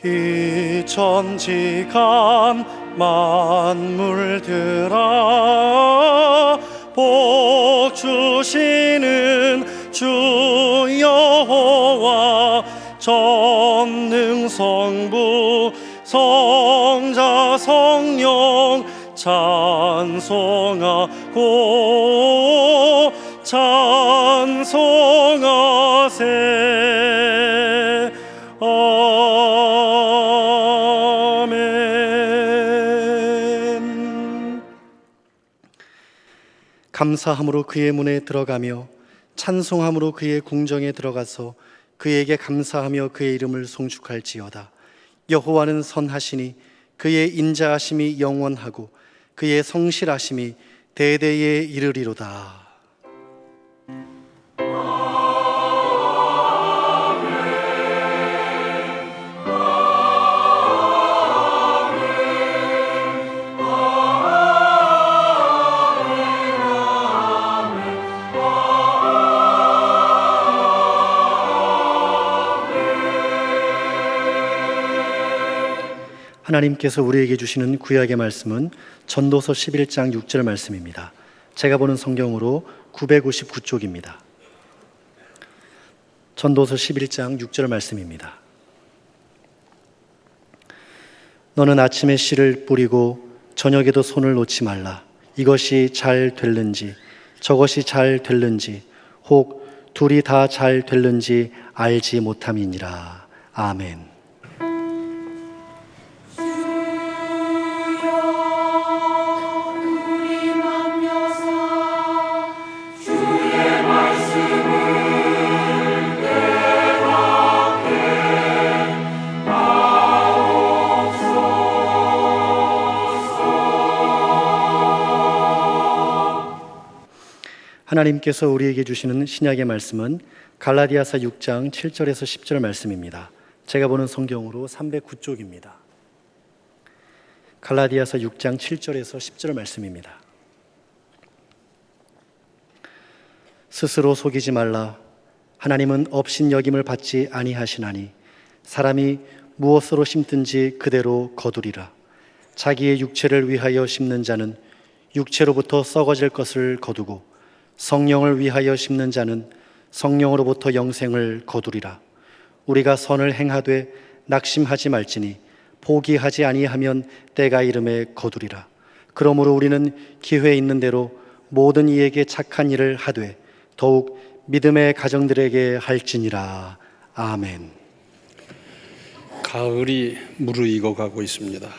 이 천지간 만물들아 복 주시는 주 여호와 전능성부 성자 성령 찬송하고 찬송하세. 아멘. 감사함으로 그의 문에 들어가며 찬송함으로 그의 궁정에 들어가서 그에게 감사하며 그의 이름을 송축할지어다. 여호와는 선하시니 그의 인자하심이 영원하고 그의 성실하심이 대대에 이르리로다. 하나님께서 우리에게 주시는 구약의 말씀은 전도서 11장 6절 말씀입니다. 제가 보는 성경으로 959쪽입니다. 전도서 11장 6절 말씀입니다. 너는 아침에 씨를 뿌리고 저녁에도 손을 놓지 말라. 이것이 잘 될는지 저것이 잘 될는지 혹 둘이 다 잘 될는지 알지 못함이니라. 아멘. 하나님께서 우리에게 주시는 신약의 말씀은 갈라디아서 6장 7절에서 10절 말씀입니다. 제가 보는 성경으로 309쪽입니다. 갈라디아서 6장 7절에서 10절 말씀입니다. 스스로 속이지 말라. 하나님은 업신여김을 받지 아니하시나니 사람이 무엇으로 심든지 그대로 거두리라. 자기의 육체를 위하여 심는 자는 육체로부터 썩어질 것을 거두고 성령을 위하여 심는 자는 성령으로부터 영생을 거두리라. 우리가 선을 행하되 낙심하지 말지니 포기하지 아니하면 때가 이름에 거두리라. 그러므로 우리는 기회 있는 대로 모든 이에게 착한 일을 하되 더욱 믿음의 가정들에게 할지니라. 아멘. 가을이 무르익어 가고 있습니다.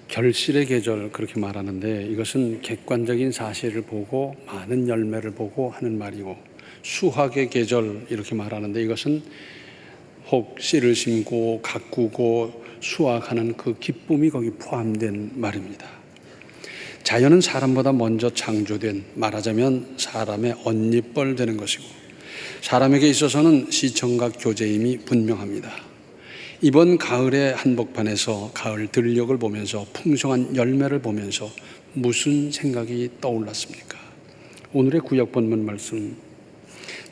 결실의 계절 그렇게 말하는데 이것은 객관적인 사실을 보고 많은 열매를 보고 하는 말이고, 수확의 계절 이렇게 말하는데 이것은 혹 씨를 심고 가꾸고 수확하는 그 기쁨이 거기 포함된 말입니다. 자연은 사람보다 먼저 창조된, 말하자면 사람의 언니뻘 되는 것이고, 사람에게 있어서는 시청각 교제임이 분명합니다. 이번 가을의 한복판에서 가을 들녘을 보면서 풍성한 열매를 보면서 무슨 생각이 떠올랐습니까? 오늘의 구약 본문 말씀,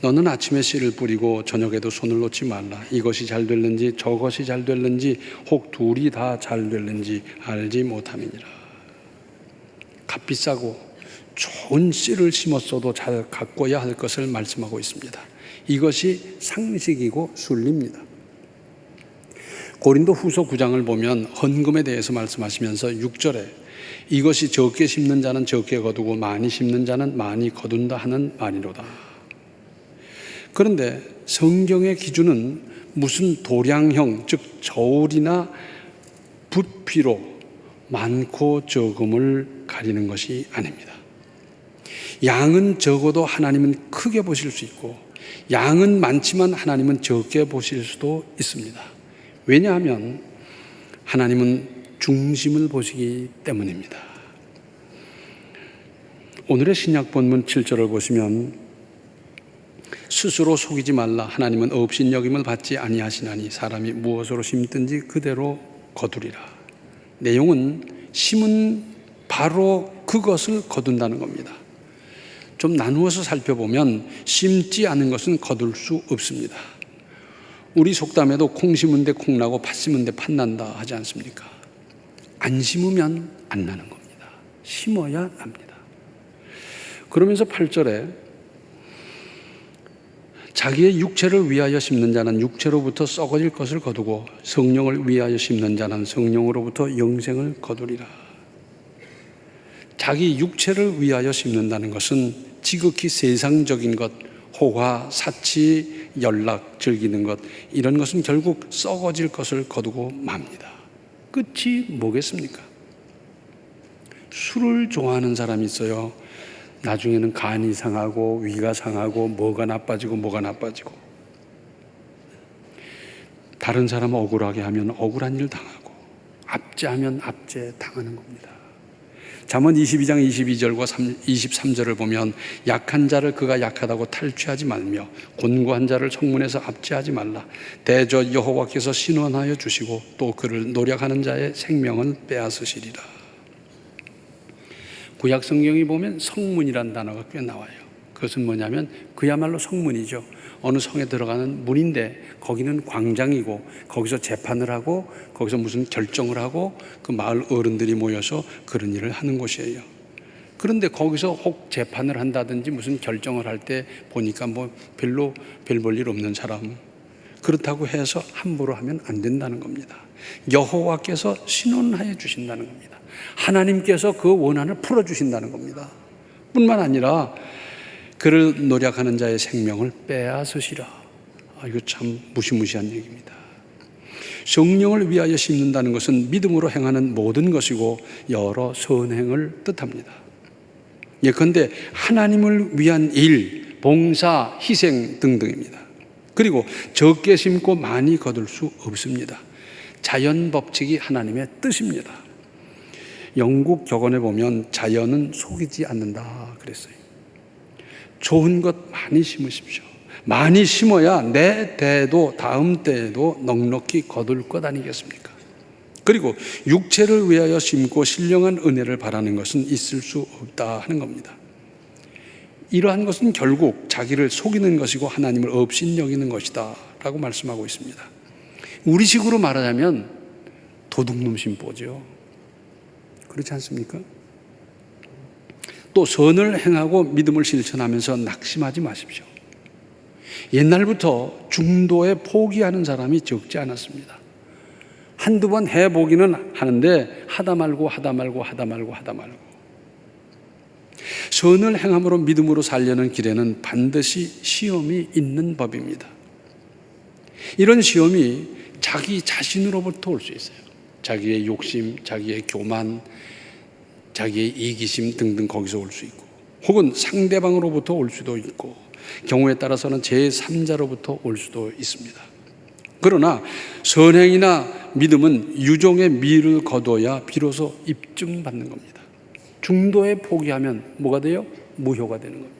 너는 아침에 씨를 뿌리고 저녁에도 손을 놓지 말라. 이것이 잘 될는지 저것이 잘 될는지 혹 둘이 다 잘 될는지 알지 못함이니라. 값비싸고 좋은 씨를 심었어도 잘 가꿔야 할 것을 말씀하고 있습니다. 이것이 상식이고 순리입니다. 고린도 후서 9장을 보면 헌금에 대해서 말씀하시면서 6절에 이것이 적게 심는 자는 적게 거두고 많이 심는 자는 많이 거둔다 하는 말이로다. 그런데 성경의 기준은 무슨 도량형, 즉 저울이나 부피로 많고 적음을 가리는 것이 아닙니다. 양은 적어도 하나님은 크게 보실 수 있고, 양은 많지만 하나님은 적게 보실 수도 있습니다. 왜냐하면 하나님은 중심을 보시기 때문입니다. 오늘의 신약 본문 7절을 보시면 스스로 속이지 말라. 하나님은 업신여김을 받지 아니하시나니 사람이 무엇으로 심든지 그대로 거두리라. 내용은 심은 바로 그것을 거둔다는 겁니다. 좀 나누어서 살펴보면 심지 않은 것은 거둘 수 없습니다. 우리 속담에도 콩 심은 데 콩 나고 팥 심은 데 팥 난다 하지 않습니까? 안 심으면 안 나는 겁니다. 심어야 납니다. 그러면서 8절에 자기의 육체를 위하여 심는 자는 육체로부터 썩어질 것을 거두고 성령을 위하여 심는 자는 성령으로부터 영생을 거두리라. 자기 육체를 위하여 심는다는 것은 지극히 세상적인 것, 호화, 사치, 연락, 즐기는 것, 이런 것은 결국 썩어질 것을 거두고 맙니다. 끝이 뭐겠습니까? 술을 좋아하는 사람이 있어요. 나중에는 간이 상하고 위가 상하고 뭐가 나빠지고 다른 사람 억울하게 하면 억울한 일 당하고 압제하면 압제 당하는 겁니다. 잠언 22장 22절과 23절을 보면 약한 자를 그가 약하다고 탈취하지 말며 곤고한 자를 성문에서 압제하지 말라. 대저 여호와께서 신원하여 주시고 또 그를 노력하는 자의 생명은 빼앗으시리라. 구약 성경에 보면 성문이라는 단어가 꽤 나와요. 그것은 뭐냐면 그야말로 성문이죠. 어느 성에 들어가는 문인데 거기는 광장이고 거기서 재판을 하고 거기서 무슨 결정을 하고 그 마을 어른들이 모여서 그런 일을 하는 곳이에요. 그런데 거기서 혹 재판을 한다든지 무슨 결정을 할 때 보니까 뭐 별로 별 볼 일 없는 사람, 그렇다고 해서 함부로 하면 안 된다는 겁니다. 여호와께서 신원하여 주신다는 겁니다. 하나님께서 그 원한을 풀어주신다는 겁니다. 뿐만 아니라 그를 노력하는 자의 생명을 빼앗으시라. 이거 참 무시무시한 얘기입니다. 성령을 위하여 심는다는 것은 믿음으로 행하는 모든 것이고 여러 선행을 뜻합니다. 예컨대 하나님을 위한 일, 봉사, 희생 등등입니다. 그리고 적게 심고 많이 거둘 수 없습니다. 자연 법칙이 하나님의 뜻입니다. 영국 격언에 보면 자연은 속이지 않는다 그랬어요. 좋은 것 많이 심으십시오. 많이 심어야 내 때에도 다음 때에도 넉넉히 거둘 것 아니겠습니까? 그리고 육체를 위하여 심고 신령한 은혜를 바라는 것은 있을 수 없다 하는 겁니다. 이러한 것은 결국 자기를 속이는 것이고 하나님을 업신여기는 것이다 라고 말씀하고 있습니다. 우리식으로 말하자면 도둑놈 심보죠. 그렇지 않습니까? 또 선을 행하고 믿음을 실천하면서 낙심하지 마십시오. 옛날부터 중도에 포기하는 사람이 적지 않았습니다. 한두 번 해보기는 하는데 하다 말고 선을 행함으로 믿음으로 살려는 길에는 반드시 시험이 있는 법입니다. 이런 시험이 자기 자신으로부터 올 수 있어요. 자기의 욕심, 자기의 교만, 자기의 이기심 등등 거기서 올 수 있고, 혹은 상대방으로부터 올 수도 있고, 경우에 따라서는 제3자로부터 올 수도 있습니다. 그러나 선행이나 믿음은 유종의 미를 거둬야 비로소 입증받는 겁니다. 중도에 포기하면 뭐가 돼요? 무효가 되는 겁니다.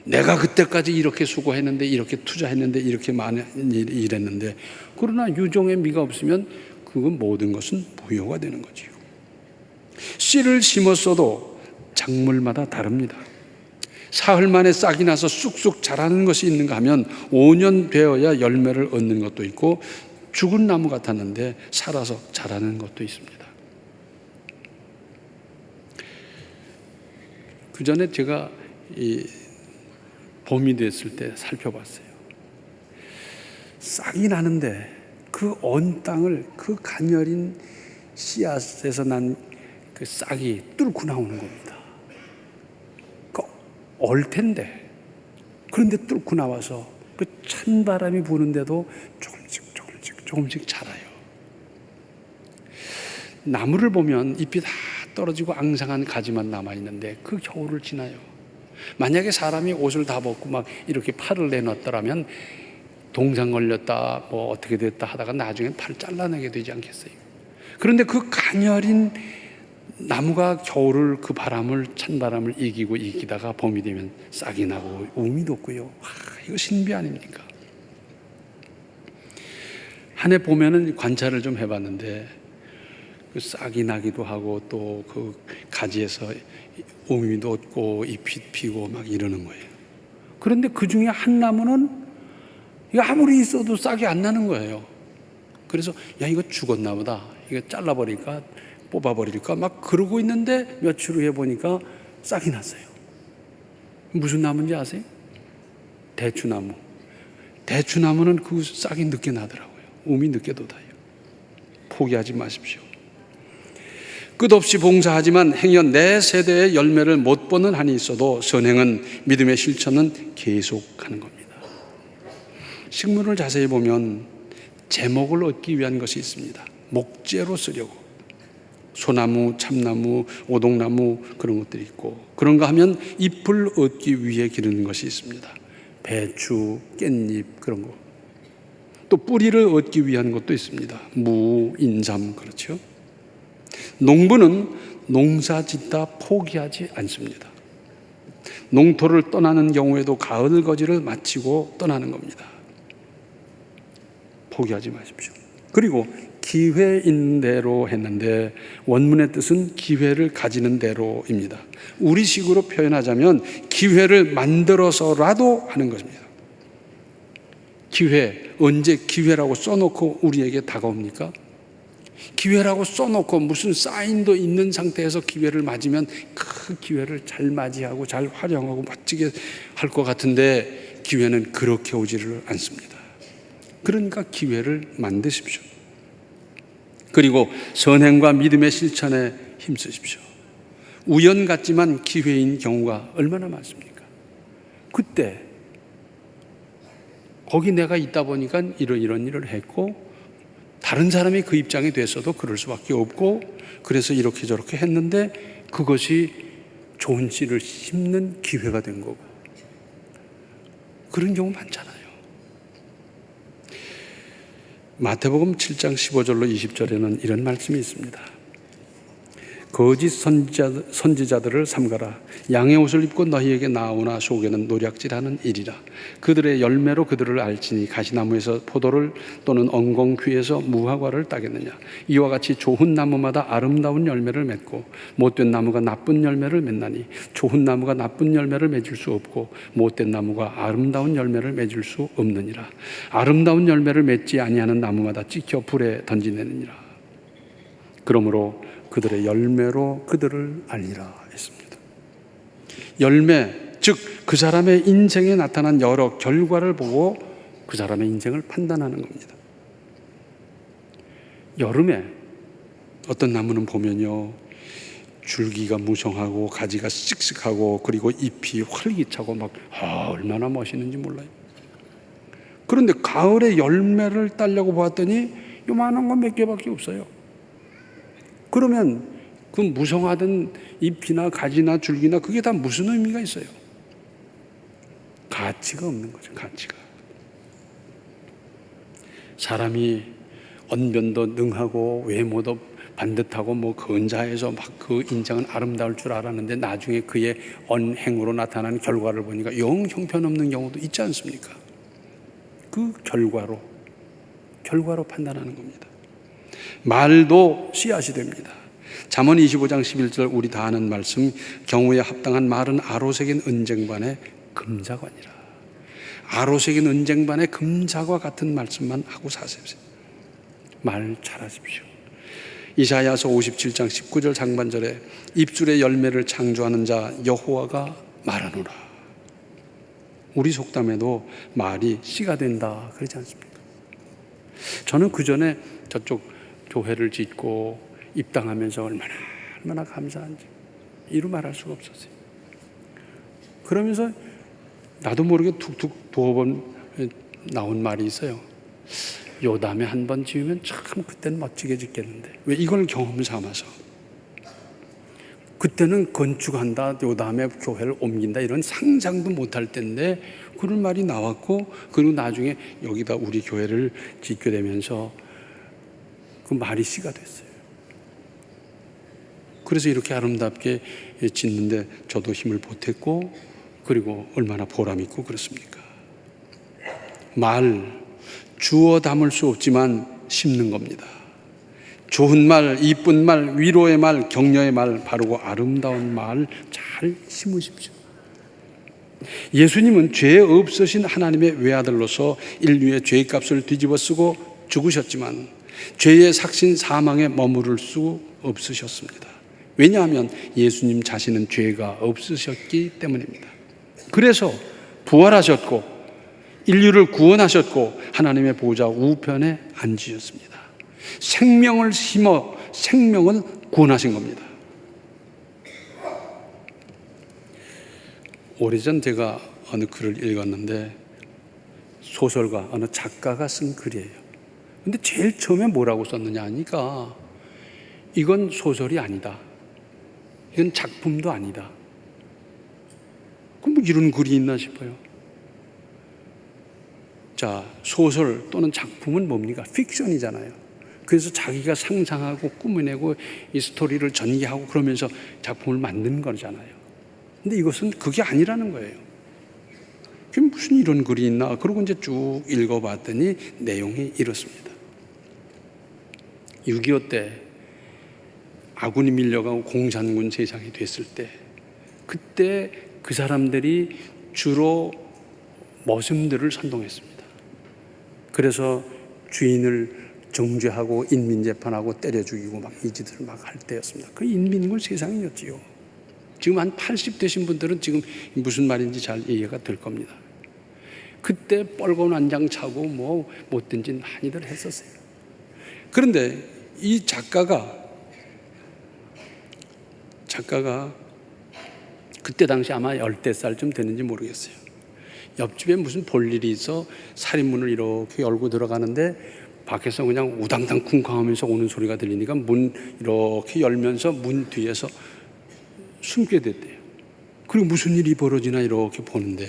내가 그때까지 이렇게 수고했는데, 이렇게 투자했는데, 이렇게 많이 일했는데, 그러나 유종의 미가 없으면 그건 모든 것은 무효가 되는 거지요. 씨를 심었어도 작물마다 다릅니다. 사흘 만에 싹이 나서 쑥쑥 자라는 것이 있는가 하면 5년 되어야 열매를 얻는 것도 있고, 죽은 나무 같았는데 살아서 자라는 것도 있습니다. 그 전에 제가 봄이 됐을 때 살펴봤어요. 싹이 나는데 그 온 땅을 그 가녀린 씨앗에서 난 그 싹이 뚫고 나오는 겁니다. 올 텐데, 그런데 뚫고 나와서 그 찬바람이 부는데도 조금씩 자라요. 나무를 보면 잎이 다 떨어지고 앙상한 가지만 남아있는데 그 겨울을 지나요. 만약에 사람이 옷을 다 벗고 막 이렇게 팔을 내놨더라면 동상 걸렸다 뭐 어떻게 됐다 하다가 나중엔 팔 잘라내게 되지 않겠어요? 그런데 그 가녀린 나무가 겨울을, 그 바람을, 찬바람을 이기다가 봄이 되면 싹이 나고 우미 돋고요. 이거 신비 아닙니까? 한 해 보면은 관찰을 좀 해봤는데 그 싹이 나기도 하고 또 그 가지에서 우미 돋고 잎이 피고 막 이러는 거예요. 그런데 그 중에 한 나무는 이거 아무리 있어도 싹이 안 나는 거예요. 그래서 야, 이거 죽었나 보다, 이거 잘라버릴까 뽑아버릴까 막 그러고 있는데 며칠 후에 보니까 싹이 났어요. 무슨 나무인지 아세요? 대추나무. 대추나무는 그 싹이 늦게 나더라고요. 움이 늦게 돋아요. 포기하지 마십시오. 끝없이 봉사하지만 행여 내 세대의 열매를 못 보는 한이 있어도 선행은, 믿음의 실천은 계속하는 겁니다. 식물을 자세히 보면 제목을 얻기 위한 것이 있습니다. 목재로 쓰려고. 소나무, 참나무, 오동나무 그런 것들이 있고, 그런가 하면 잎을 얻기 위해 기르는 것이 있습니다. 배추, 깻잎 그런 거. 또 뿌리를 얻기 위한 것도 있습니다. 무, 인삼, 그렇죠. 농부는 농사 짓다 포기하지 않습니다. 농토를 떠나는 경우에도 가을 거지를 마치고 떠나는 겁니다. 포기하지 마십시오. 그리고 기회 있는 대로 했는데 원문의 뜻은 기회를 가지는 대로입니다. 우리식으로 표현하자면 기회를 만들어서라도 하는 것입니다. 기회, 언제 기회라고 써놓고 우리에게 다가옵니까? 기회라고 써놓고 무슨 사인도 있는 상태에서 기회를 맞으면 그 기회를 잘 맞이하고 잘 활용하고 멋지게 할 것 같은데 기회는 그렇게 오지를 않습니다. 그러니까 기회를 만드십시오. 그리고 선행과 믿음의 실천에 힘쓰십시오. 우연 같지만 기회인 경우가 얼마나 많습니까? 그때 거기 내가 있다 보니까 이런 일을 했고, 다른 사람이 그 입장이 됐어도 그럴 수밖에 없고, 그래서 이렇게 저렇게 했는데 그것이 좋은 씨를 심는 기회가 된 거고, 그런 경우 많잖아요. 마태복음 7장 15절로 20절에는 이런 말씀이 있습니다. 거짓 선지자들을 삼가라. 양의 옷을 입고 너희에게 나오나 속에는 노략질하는 일이라. 그들의 열매로 그들을 알지니 가시나무에서 포도를 또는 엉겅퀴에서 무화과를 따겠느냐. 이와 같이 좋은 나무마다 아름다운 열매를 맺고 못된 나무가 나쁜 열매를 맺나니 좋은 나무가 나쁜 열매를 맺을 수 없고 못된 나무가 아름다운 열매를 맺을 수 없느니라. 아름다운 열매를 맺지 아니하는 나무마다 찍혀 불에 던지내느니라. 그러므로 그들의 열매로 그들을 알리라 했습니다. 열매, 즉 그 사람의 인생에 나타난 여러 결과를 보고 그 사람의 인생을 판단하는 겁니다. 여름에 어떤 나무는 보면요, 줄기가 무성하고 가지가 씩씩하고 그리고 잎이 활기차고 막 얼마나 멋있는지 몰라요. 그런데 가을에 열매를 따려고 보았더니 요만한 건 몇 개밖에 없어요. 그러면 그 무성하던 잎이나 가지나 줄기나 그게 다 무슨 의미가 있어요? 가치가 없는 거죠. 가치가. 사람이 언변도 능하고 외모도 반듯하고 뭐 근자해서 막 그 인생은 아름다울 줄 알았는데 나중에 그의 언행으로 나타난 결과를 보니까 영 형편없는 경우도 있지 않습니까? 그 결과로 판단하는 겁니다. 말도 씨앗이 됩니다. 잠언 25장 11절 우리 다 아는 말씀, 경우에 합당한 말은 아로새긴 은쟁반의 금자관이라. 아로새긴 은쟁반의 금자과 같은 말씀만 하고 사세요. 말 잘하십시오. 이사야서 57장 19절 상반절에 입술의 열매를 창조하는 자 여호와가 말하노라. 우리 속담에도 말이 씨가 된다 그러지 않습니까? 저는 그 전에 저쪽 교회를 짓고 입당하면서 얼마나 감사한지 이루 말할 수가 없었어요. 그러면서 나도 모르게 툭툭 두어 번 나온 말이 있어요. 요담에 한 번 지으면 참 그때는 멋지게 짓겠는데, 왜 이걸 경험 삼아서 그때는 건축한다, 요담에 교회를 옮긴다 이런 상상도 못할 때인데 그런 말이 나왔고, 그리고 나중에 여기다 우리 교회를 짓게 되면서 그 말이 씨가 됐어요. 그래서 이렇게 아름답게 짓는데 저도 힘을 보탰고, 그리고 얼마나 보람 있고 그렇습니까? 말, 주워 담을 수 없지만 심는 겁니다. 좋은 말, 이쁜 말, 위로의 말, 격려의 말, 바르고 아름다운 말 잘 심으십시오. 예수님은 죄 없으신 하나님의 외아들로서 인류의 죄값을 뒤집어 쓰고 죽으셨지만 죄의 삭신 사망에 머무를 수 없으셨습니다. 왜냐하면 예수님 자신은 죄가 없으셨기 때문입니다. 그래서 부활하셨고 인류를 구원하셨고 하나님의 보좌 우편에 앉으셨습니다. 생명을 심어 생명을 구원하신 겁니다. 오래전 제가 어느 글을 읽었는데 소설가, 어느 작가가 쓴 글이에요. 근데 제일 처음에 뭐라고 썼느냐 하니까 이건 소설이 아니다. 이건 작품도 아니다. 그럼 뭐 이런 글이 있나 싶어요. 자, 소설 또는 작품은 뭡니까? 픽션이잖아요. 그래서 자기가 상상하고 꾸며내고 이 스토리를 전개하고 그러면서 작품을 만드는 거잖아요. 근데 이것은 그게 아니라는 거예요. 그게 무슨 이런 글이 있나? 그러고 이제 쭉 읽어봤더니 내용이 이렇습니다. 6.25 때 아군이 밀려가고 공산군 세상이 됐을 때 그때 그 사람들이 주로 머슴들을 선동했습니다. 그래서 주인을 정죄하고 인민재판하고 때려 죽이고 막 이 짓을 막 할 때였습니다. 그 인민군 세상이었지요. 지금 한 80 되신 분들은 지금 무슨 말인지 잘 이해가 될 겁니다. 그때 뻘건 완장 차고 뭐 못된 짓 많이들 했었어요. 그런데 이 작가가 그때 당시 아마 10대살쯤 됐는지 모르겠어요. 옆집에 무슨 볼일이 있어 살인문을 이렇게 열고 들어가는데 밖에서 그냥 우당탕 쿵쾅하면서 오는 소리가 들리니까 문 이렇게 열면서 문 뒤에서 숨게 됐대요. 그리고 무슨 일이 벌어지나 이렇게 보는데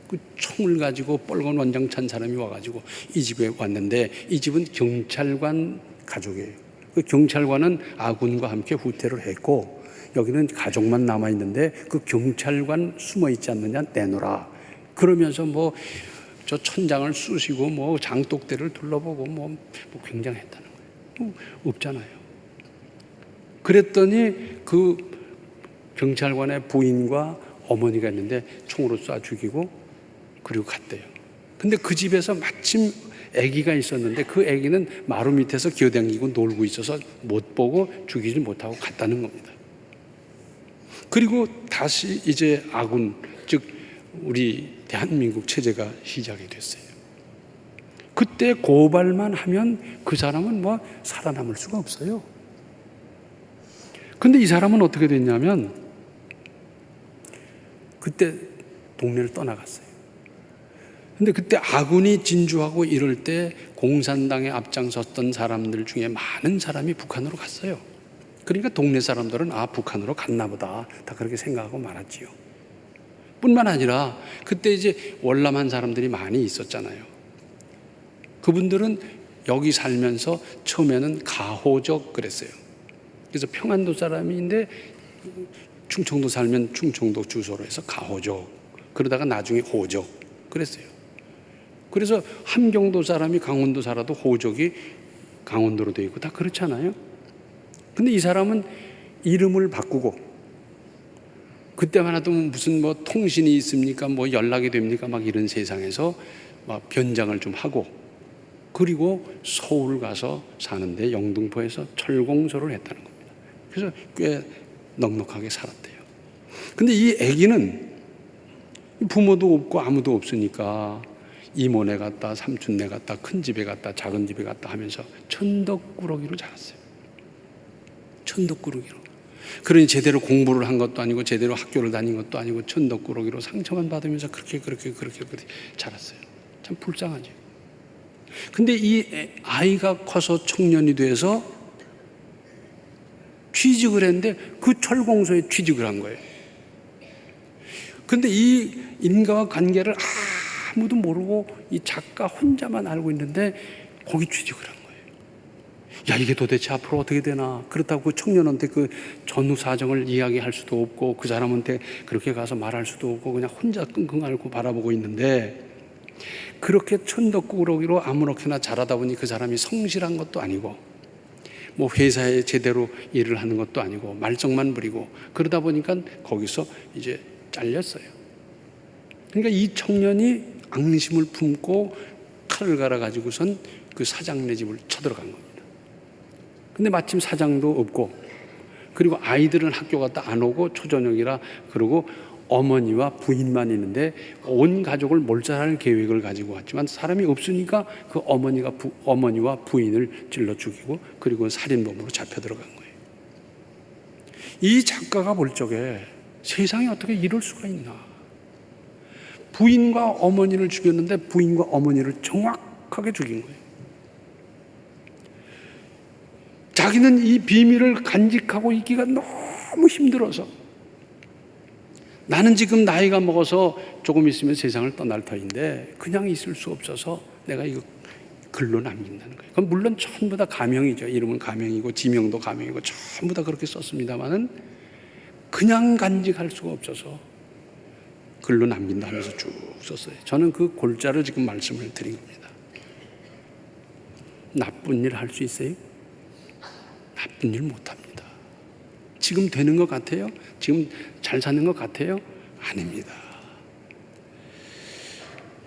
그 총을 가지고 뻘건 원장 찬 사람이 와가지고 이 집에 왔는데 이 집은 경찰관 가족이에요. 그 경찰관은 아군과 함께 후퇴를 했고 여기는 가족만 남아있는데 그 경찰관 숨어있지 않느냐 내놓으라. 그러면서 뭐 저 천장을 쑤시고 뭐 장독대를 둘러보고 뭐 굉장했다는 거예요. 없잖아요. 그랬더니 그 경찰관의 부인과 어머니가 있는데 총으로 쏴 죽이고 그리고 갔대요. 근데 그 집에서 마침 아기가 있었는데 그 아기는 마루 밑에서 기어다니고 놀고 있어서 못 보고 죽이지 못하고 갔다는 겁니다. 그리고 다시 이제 아군, 즉 우리 대한민국 체제가 시작이 됐어요. 그때 고발만 하면 그 사람은 뭐 살아남을 수가 없어요. 근데 이 사람은 어떻게 됐냐면 그때 동네를 떠나갔어요. 근데 그때 아군이 진주하고 이럴 때 공산당에 앞장섰던 사람들 중에 많은 사람이 북한으로 갔어요. 그러니까 동네 사람들은 아, 북한으로 갔나 보다. 다 그렇게 생각하고 말았지요. 뿐만 아니라 그때 이제 월남한 사람들이 많이 있었잖아요. 그분들은 여기 살면서 처음에는 가호적 그랬어요. 그래서 평안도 사람인데 충청도 살면 충청도 주소로 해서 가호적. 그러다가 나중에 호적 그랬어요. 그래서 함경도 사람이 강원도 살아도 호적이 강원도로 되어 있고 다 그렇잖아요. 근데 이 사람은 이름을 바꾸고 그때만 해도 무슨 뭐 통신이 있습니까? 뭐 연락이 됩니까? 막 이런 세상에서 막 변장을 좀 하고 그리고 서울 가서 사는데 영등포에서 철공소를 했다는 겁니다. 그래서 꽤 넉넉하게 살았대요. 근데 이 아기는 부모도 없고 아무도 없으니까 이모네 갔다 삼촌네 갔다 큰 집에 갔다 작은 집에 갔다 하면서 천덕꾸러기로 자랐어요. 천덕꾸러기로. 그러니 제대로 공부를 한 것도 아니고 제대로 학교를 다닌 것도 아니고 천덕꾸러기로 상처만 받으면서 그렇게 자랐어요. 참 불쌍하죠. 근데 이 아이가 커서 청년이 돼서 취직을 했는데 그 철공소에 취직을 한 거예요. 근데 이 인과와 관계를 아무도 모르고 이 작가 혼자만 알고 있는데 거기 취직을 한 거예요. 야, 이게 도대체 앞으로 어떻게 되나. 그렇다고 그 청년한테 그 전후 사정을 이야기할 수도 없고 그 사람한테 그렇게 가서 말할 수도 없고 그냥 혼자 끙끙 앓고 바라보고 있는데 그렇게 천덕꾸러기로 아무렇게나 자라다 보니 그 사람이 성실한 것도 아니고 뭐 회사에 제대로 일을 하는 것도 아니고 말썽만 부리고 그러다 보니까 거기서 이제 잘렸어요. 그러니까 이 청년이 앙심을 품고 칼을 갈아가지고선 그 사장네 집을 쳐들어간 겁니다. 근데 마침 사장도 없고, 그리고 아이들은 학교 갔다 안 오고 초저녁이라, 그러고 어머니와 부인만 있는데 온 가족을 몰살할 계획을 가지고 왔지만 사람이 없으니까 그 어머니와 부인을 찔러 죽이고, 그리고 살인범으로 잡혀 들어간 거예요. 이 작가가 볼 적에 세상에 어떻게 이럴 수가 있나. 부인과 어머니를 죽였는데 부인과 어머니를 정확하게 죽인 거예요. 자기는 이 비밀을 간직하고 있기가 너무 힘들어서, 나는 지금 나이가 먹어서 조금 있으면 세상을 떠날 터인데 그냥 있을 수 없어서 내가 이거 글로 남긴다는 거예요. 그럼 물론 전부 다 가명이죠. 이름은 가명이고 지명도 가명이고 전부 다 그렇게 썼습니다만은 그냥 간직할 수가 없어서 글로 남긴다 하면서 쭉 썼어요. 저는 그 골자를 지금 말씀을 드린 겁니다. 나쁜 일 할 수 있어요? 나쁜 일 못합니다. 지금 되는 것 같아요? 지금 잘 사는 것 같아요? 아닙니다.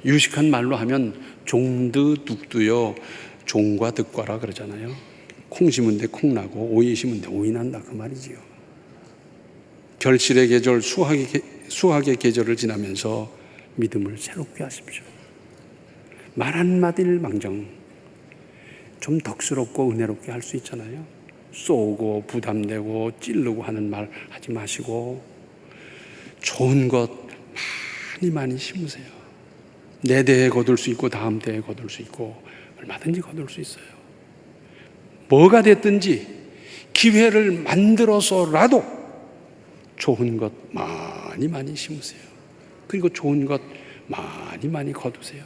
유식한 말로 하면 종드 둑두요 종과 득과라 그러잖아요. 콩 심은 데 콩 나고 오이 심은 데 오이 난다 그 말이지요. 결실의 계절, 수학의 계절을 지나면서 믿음을 새롭게 하십시오. 말 한마디를 망정 좀 덕스럽고 은혜롭게 할 수 있잖아요. 쏘고 부담되고 찌르고 하는 말 하지 마시고 좋은 것 많이 심으세요. 내 대에 거둘 수 있고 다음 대에 거둘 수 있고 얼마든지 거둘 수 있어요. 뭐가 됐든지 기회를 만들어서라도 좋은 것 많이 심으세요. 그리고 좋은 것 많이 거두세요.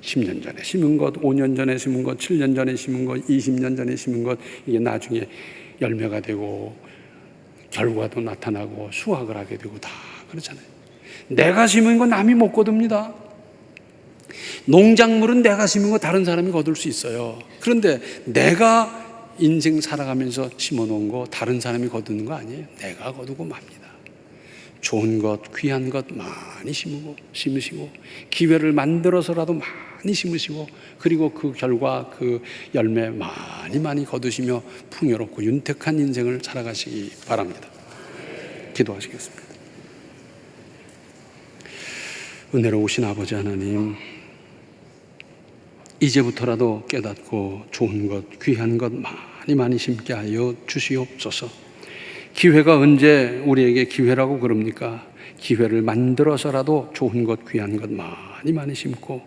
10년 전에 심은 것, 5년 전에 심은 것, 7년 전에 심은 것, 20년 전에 심은 것, 이게 나중에 열매가 되고 결과도 나타나고 수확을 하게 되고 다 그렇잖아요. 내가 심은 건 남이 못 거둡니다. 농작물은 내가 심은 거 다른 사람이 거둘 수 있어요. 그런데 내가 인생 살아가면서 심어놓은 거 다른 사람이 거두는 거 아니에요. 내가 거두고 맙니다. 좋은 것, 귀한 것 많이 심으시고 기회를 만들어서라도 많이 심으시고 그리고 그 결과 그 열매 많이 거두시며 풍요롭고 윤택한 인생을 살아가시기 바랍니다. 기도하시겠습니다. 은혜로우신 아버지 하나님, 이제부터라도 깨닫고 좋은 것, 귀한 것 많이 심게 하여 주시옵소서. 기회가 언제 우리에게 기회라고 그럽니까? 기회를 만들어서라도 좋은 것, 귀한 것 많이 심고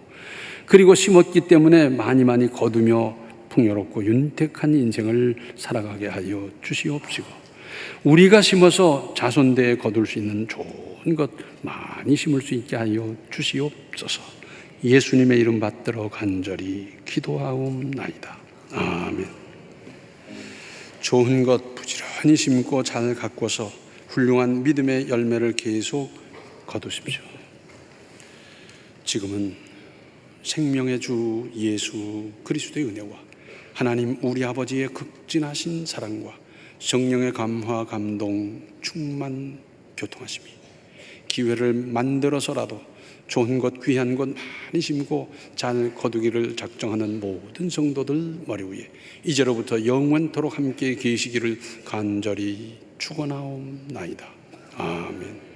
그리고 심었기 때문에 많이 거두며 풍요롭고 윤택한 인생을 살아가게 하여 주시옵시고 우리가 심어서 자손대에 거둘 수 있는 좋은 것 많이 심을 수 있게 하여 주시옵소서. 예수님의 이름 받들어 간절히 기도하옵나이다. 아멘. 좋은 것 부지런히 심고 잘 가꿔서 훌륭한 믿음의 열매를 계속 거두십시오. 지금은 생명의 주 예수 그리스도의 은혜와 하나님 우리 아버지의 극진하신 사랑과 성령의 감화 감동 충만 교통하심이 기회를 만들어서라도 좋은 것 귀한 것 많이 심고 잘 거두기를 작정하는 모든 성도들 머리 위에 이제로부터 영원토록 함께 계시기를 간절히 축원하옵나이다. 아멘.